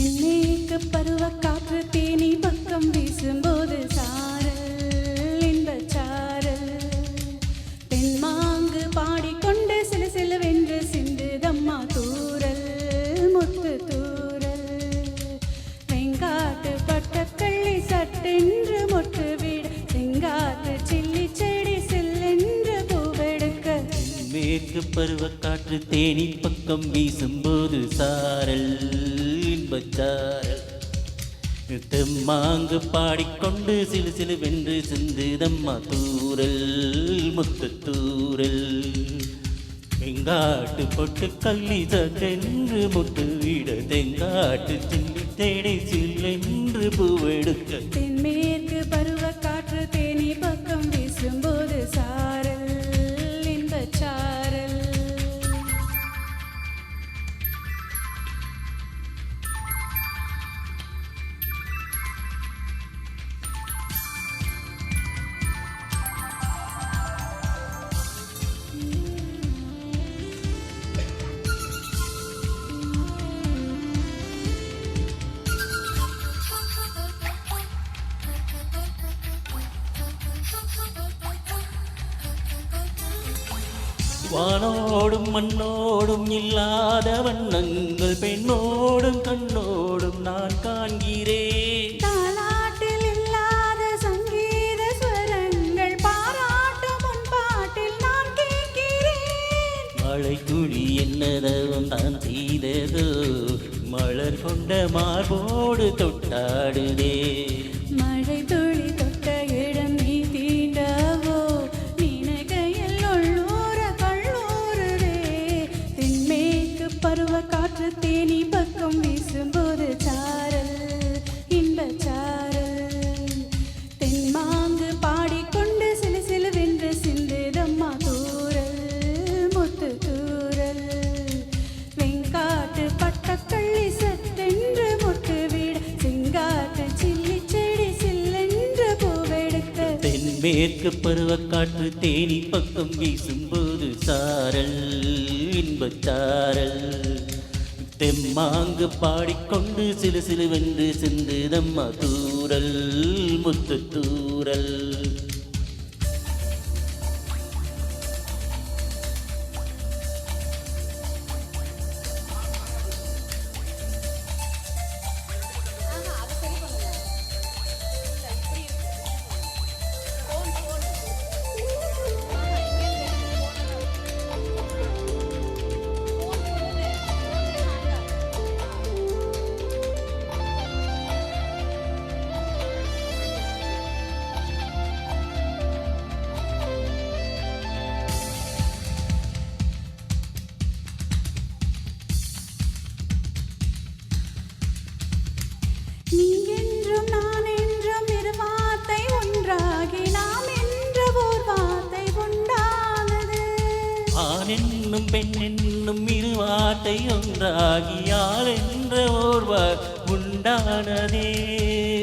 தென்மேற்கு பருவக்காற்று தேனி பக்கம் வீசும்போது சாரல் இன்பச் சாரல் தென்மாங்கு பாடிக்கொண்டு சில சிலவென்று சிந்துதம்மா தூரல் முத்து தூரல் வெங்காட்டு பட்டக்கள்ளி சட்டென்று மொட்டு வீடு செங்காட்டு சில்லி செடி சில்லென்று பூவெடுக்க மேற்கு பருவக்காற்று தேனி பக்கம் வீசும்போது சாரல் இன்பச்சாரல் தெம்மாங்கு பாடிக்கொண்டு சிலு சிலுவென்று சிந்துதம்மா தூரல் முத்து தூரல் வெங்காட்டு பொட்டு கள்ளி சட்டென்று முட்டு வீட தெங்காட்டு சில்லி தேடி சில்லென்று பூவெடுக்க தென்மேற்கு பருவக்காற்று தேனி பக்கம் வீசும்போது சாரல் இன்பச் சாரல் வானோடும் மண்ணோடும் இல்லாத வண்ணங்கள் பெண்ணோடும் கண்ணோடும் நான் காண்கிறேன் தாலாட்டில் இல்லாத சங்கீத ஸ்வரங்கள் பாராட்டும் உன் பாட்டில் நான் கேட்கிறேன் மழை துளி என்னதவம் தான் செய்ததோ மலர் கொண்ட மார்போடு தொட்டாடுதே மழை துளி தொட்ட இடம் நீ தீண்டவோ நினைகையில் உள்ளூர கள்ளூரே தென்மேற்கு பருவக்காற்று தேனி பக்கம் வீசும்போது சாரல் இன்பச் சாரல் தென்மாங்கு பாடிக்கொண்டு சிலு சிலுவென்று சிந்துதம்மா தூரல் முத்து தூரல் வெங்காட்டு பட்டக்கள்ளி சட்டென்று முட்டு வீட செங்காட்டு சில்லி செடி சில்லென்று பூவெடுக்க தென்மேற்கு பருவக்காற்று தேனி பக்கம் வீசும்போது சாரல் இன்பச்சாரல் தெம்மாங்கு பாடிக்கொண்டு சிலு சிலுவென்று சிந்துதம்மா தூரல் முத்து தூரல் நீ என்றும் நான் என்றும் இரு வார்த்தை ஒன்றாகி நாம் என்ற ஓர் வார்த்தை உண்டானது ஆண் என்னும் பெண் என்னும் இரு வார்த்தை ஒன்றாகி யாழ் என்ற ஓர்வார் உண்டானதே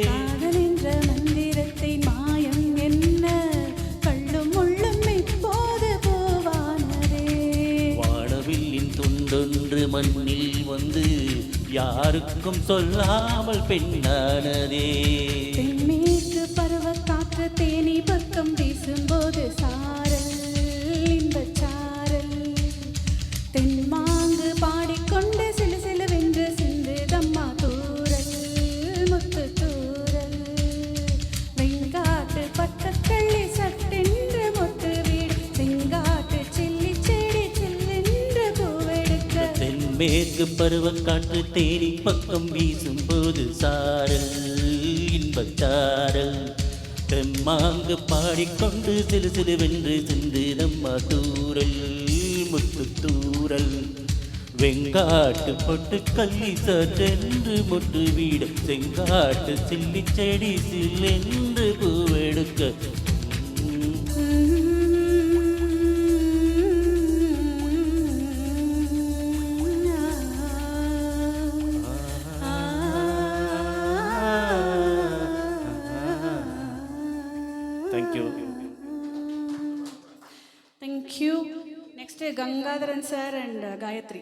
காதல் என்ற மந்திரத்தின் மாயம் என்ன கள்ளும் முள்ளும் இப்போது போவானதே வானவில்லின் துண்டொன்று மண்ணில் வந்து யாருக்கும் சொல்லாமல் பெண்ணானதே தென்மேற்கு பருவக்காற்று தேனி பக்கம் வீசும்போது சாரல் இன்பச் சாரல் தென்மாங்கு பாடிக்கொண்டு சிலு சிலுவென்று சிந்துதம்மா தூரல் முத்து தூரல் வெங்காட்டு பட்டக்கள்ளி சட்டென்று முட்டு வீடு செங்காட்டு சில்லி செடி சில்லென்று பூவெடுக்க தென்மேற்கு பருவக்காற்று தேனி பக்கம் வீசும்போது சாரல் இன்பச்சாரல் தெம்மாங்கு பாடிக்கொண்டு சிலு சிலுவென்று சிந்துதம்மா தூரல் முத்து தூரல் வெங்காட்டு பொட்டு கள்ளி சட்டென்று முட்டு வீட செங்காட்டு சில்லி செடி சில்லென்று பூவெடுக்க thank you. Thank you. Next, Gangadharan sir and Gayatri.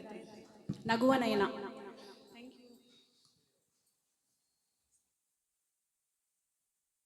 Naguva Nayana.